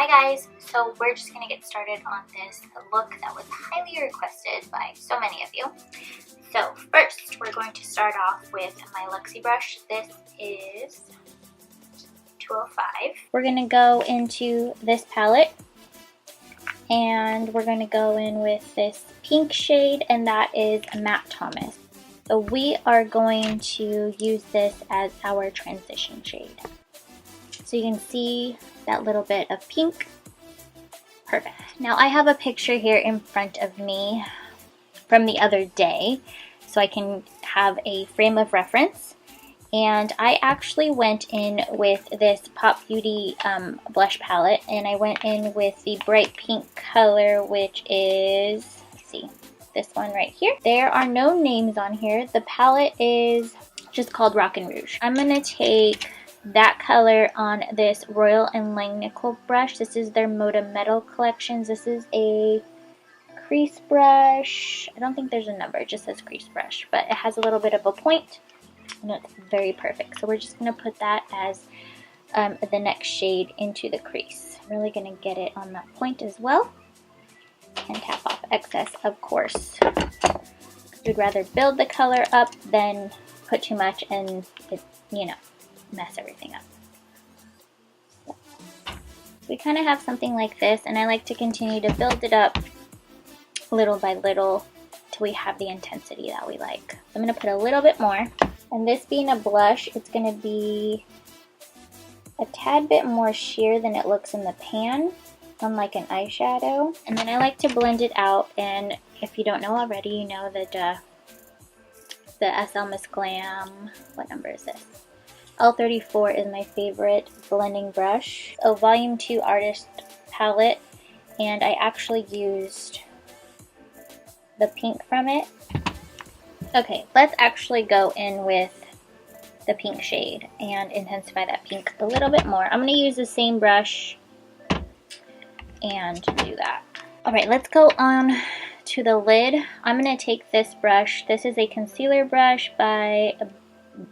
Hi guys, so we're just going to get started on this look that was highly requested by so many of you. So first, we're going to start off with my Luxie brush. This is 205. We're going to go into this palette and we're going to go in with this pink shade, and that is Matte Thomas. So we are going to use this as our transition shade. So you can see that little bit of pink. Perfect. Now I have a picture here in front of me from the other day, so I can have a frame of reference. And I actually went in with this Pop Beauty blush palette, and I went in with the bright pink color, which is, let's see, this one right here. There are no names on here. The palette is just called Rockin' Rouge. I'm gonna take that color on this Royal and Langnickel brush. This is their Moda Metal collections. This is a crease brush. I don't think there's a number, it just says crease brush, but it has a little bit of a point and it's very perfect. So we're just gonna put that as the next shade into the crease. I'm really gonna get it on that point as well and tap off excess, of course. We'd rather build the color up than put too much and it, you know, mess everything up. So we kind of have something like this, and I like to continue to build it up little by little till we have the intensity that we like. I'm going to put a little bit more, and this being a blush, it's going to be a tad bit more sheer than it looks in the pan, unlike an eyeshadow. And then I like to blend it out, and if you don't know already, you know that the SL Miss Glam, what number is this? L34 is my favorite blending brush. A Volume 2 Artist palette, and I actually used the pink from it. Okay, let's actually go in with the pink shade and intensify that pink a little bit more. I'm going to use the same brush and do that. Alright, let's go on to the lid. I'm going to take this brush. This is a concealer brush by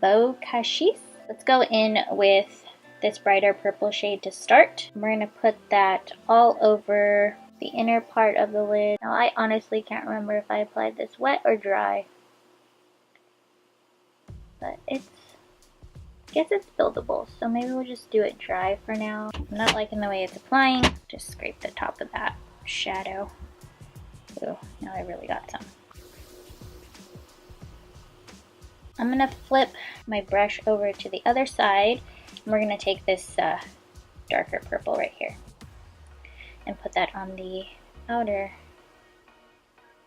BeautyybyyPinkyy. Let's go in with this brighter purple shade to start. We're going to put that all over the inner part of the lid. Now I honestly can't remember if I applied this wet or dry, but I guess it's buildable, so maybe we'll just do it dry for now. I'm not liking the way it's applying. Just scrape the top of that shadow. Ooh, now I really got some. I'm going to flip my brush over to the other side, and we're going to take this darker purple right here and put that on the outer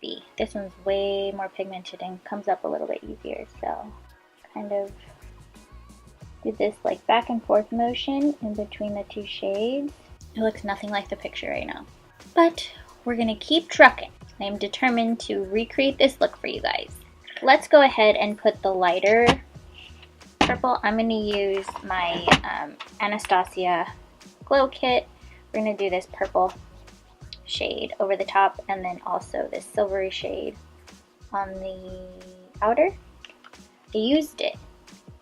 V. This one's way more pigmented and comes up a little bit easier, so kind of do this like back and forth motion in between the two shades. It looks nothing like the picture right now, but we're going to keep trucking. I am determined to recreate this look for you guys. Let's go ahead and put the lighter purple. I'm going to use my Anastasia Glow Kit. We're going to do this purple shade over the top, and then also this silvery shade on the outer. I used it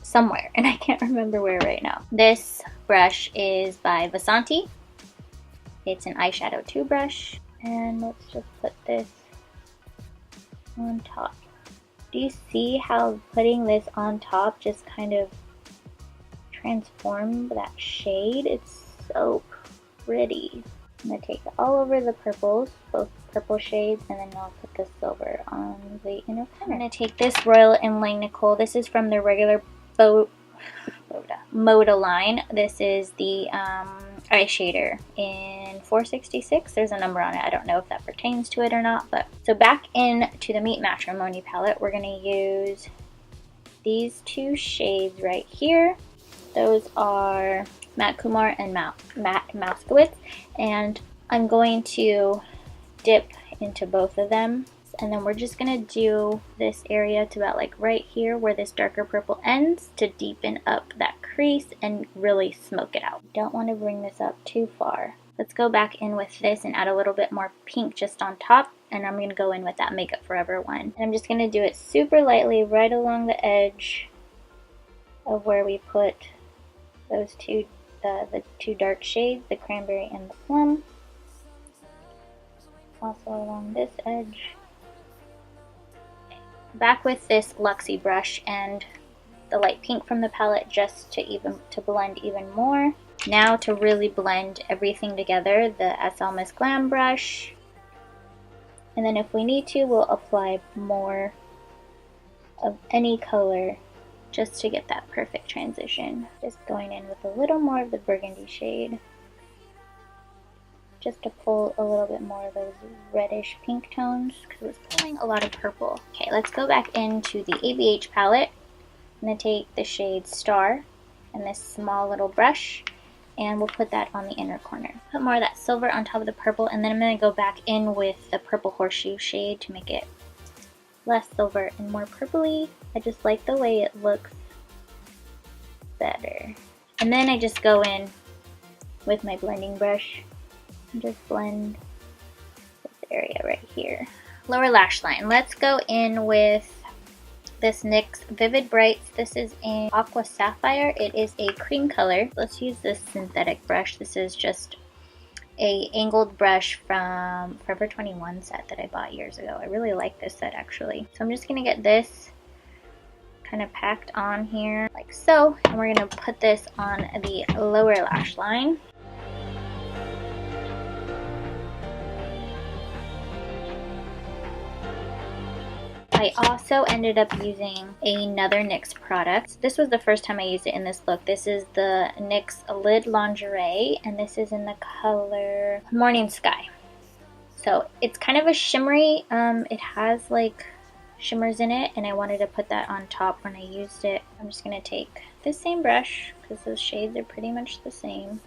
somewhere, and I can't remember where right now. This brush is by Vasanti. It's an eyeshadow 2 brush, and let's just put this on top. Do you see how putting this on top just kind of transformed that shade? It's so pretty. I'm going to take it all over the purples, both purple shades, and then I'll put the silver on the inner corner. I'm going to take this Royal and Langnickel. This is from the regular Moda line. This is the eye shader in 466. There's a number on it. I don't know if that pertains to it or not. But so back into the Meet Matrimony palette, we're going to use these two shades right here. Those are Matte Kumar and Matte Moskowitz, and I'm going to dip into both of them. And then we're just going to do this area to about like right here where this darker purple ends to deepen up that crease and really smoke it out. Don't want to bring this up too far. Let's go back in with this and add a little bit more pink just on top, and I'm going to go in with that Makeup Forever one. And I'm just going to do it super lightly right along the edge of where we put those two the two dark shades, the cranberry and the plum. Also along this edge. Back with this Luxie brush and the light pink from the palette just to blend even more. Now to really blend everything together, the SL Miss Glam brush. And then if we need to, we'll apply more of any color just to get that perfect transition. Just going in with a little more of the burgundy shade, just to pull a little bit more of those reddish pink tones because it's pulling a lot of purple. Okay, let's go back into the ABH palette. I'm going to take the shade Star and this small little brush, and we'll put that on the inner corner. Put more of that silver on top of the purple, and then I'm going to go back in with the purple horseshoe shade to make it less silver and more purpley. I just like the way it looks better. And then I just go in with my blending brush and just blend this area right here. Lower lash line. Let's go in with this NYX Vivid Brights. This is in Aqua Sapphire. It is a cream color. Let's use this synthetic brush. This is just a angled brush from Forever 21 set that I bought years ago. I really like this set actually. So I'm just gonna get this kind of packed on here like so, and we're gonna put this on the lower lash line. I also ended up using another NYX product. This was the first time I used it in this look. This is the NYX Lid Lingerie, and this is in the color Morning Sky. So it's kind of a shimmery, it has like shimmers in it, and I wanted to put that on top when I used it. I'm just going to take this same brush, because those shades are pretty much the same.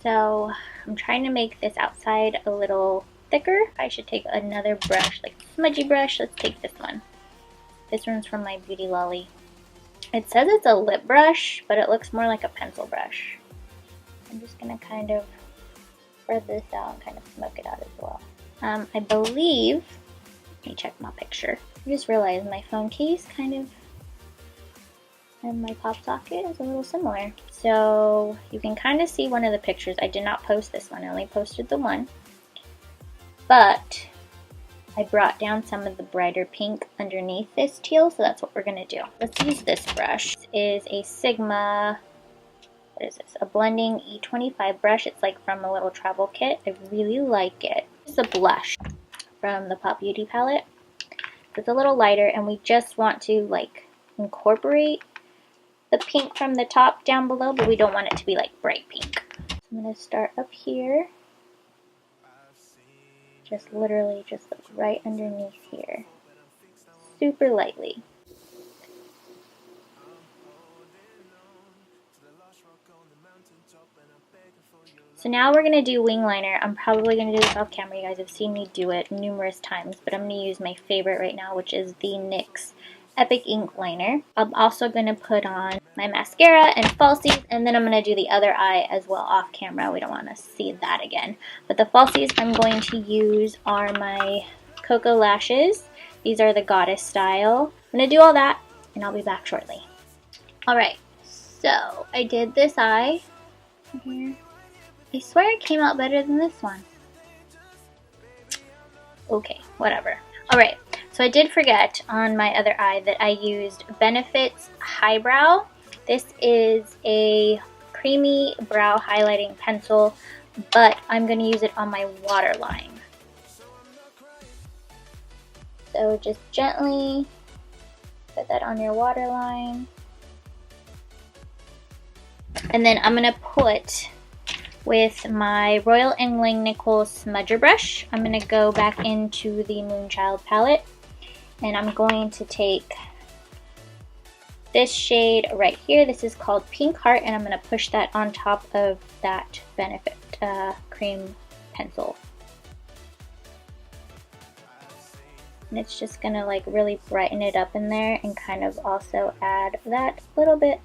So I'm trying to make this outside a little thicker. I should take another brush, like smudgy brush. Let's take this one. This one's from my Beauty Lolly. It says it's a lip brush, but it looks more like a pencil brush. I'm just gonna kind of spread this out and kind of smoke it out as well. I believe, let me check my picture. I just realized my phone case kind of and my pop socket is a little similar. So you can kind of see one of the pictures. I did not post this one, I only posted the one. But I brought down some of the brighter pink underneath this teal, so that's what we're going to do. Let's use this brush. This is a Sigma, what is this? A blending E25 brush. It's like from a little travel kit. I really like it. This is a blush from the Pop Beauty palette. It's a little lighter, and we just want to like incorporate the pink from the top down below, but we don't want it to be like bright pink. So I'm going to start up here. Just literally just right underneath here, super lightly. So now we're going to do wing liner. I'm probably going to do this off camera. You guys have seen me do it numerous times, but I'm going to use my favorite right now, which is the NYX Epic Ink Liner. I'm also going to put on my mascara and falsies, and then I'm going to do the other eye as well off camera. We don't want to see that again. But the falsies I'm going to use are my Cocoa Lashes. These are the Goddess style. I'm going to do all that, and I'll be back shortly. Alright, so I did this eye here. I swear it came out better than this one. Okay, whatever. Alright, so I did forget on my other eye that I used Benefit's Highbrow. This is a creamy brow highlighting pencil, but I'm going to use it on my waterline. So just gently put that on your waterline. And then I'm going to put, with my Royal & Nicole smudger brush, I'm going to go back into the Moonchild palette, and I'm going to take this shade right here. This is called Pink Heart, and I'm going to push that on top of that Benefit cream pencil. And it's just going to like really brighten it up in there and kind of also add that little bit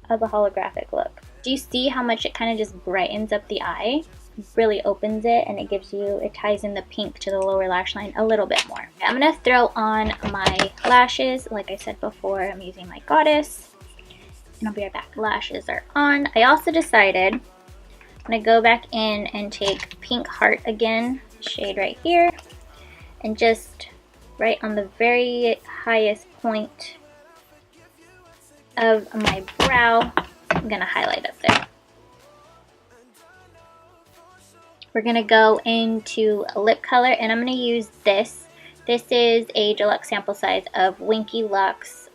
of a holographic look. Do you see how much it kind of just brightens up the eye? It really opens it, and it ties in the pink to the lower lash line a little bit more. I'm going to throw on my lashes. Like I said before, I'm using my Goddess. And I'll be right back. Lashes are on. I also decided I'm going to go back in and take Pink Heart again, shade right here, and just right on the very highest point of my brow, I'm going to highlight up there. We're going to go into a lip color, and I'm going to use this. This is a deluxe sample size of Winky Lux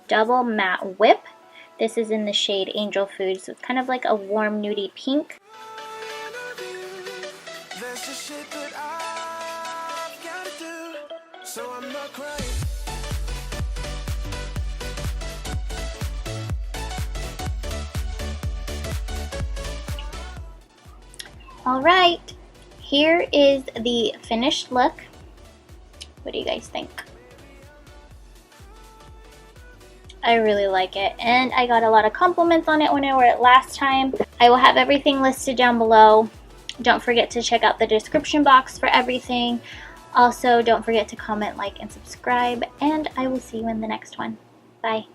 Double Matte Whip. This is in the shade Angel Food, so it's kind of like a warm nudie pink. Alright, here is the finished look. What do you guys think? I really like it, and I got a lot of compliments on it when I wore it last time. I will have everything listed down below. Don't forget to check out the description box for everything. Also, don't forget to comment, like, and subscribe, and I will see you in the next one. Bye.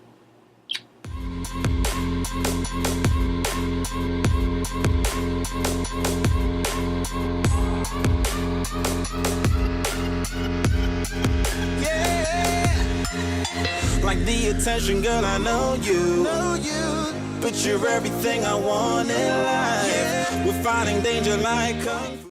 Like the attention, girl, I know you. But you're everything I want in life. We're fighting danger like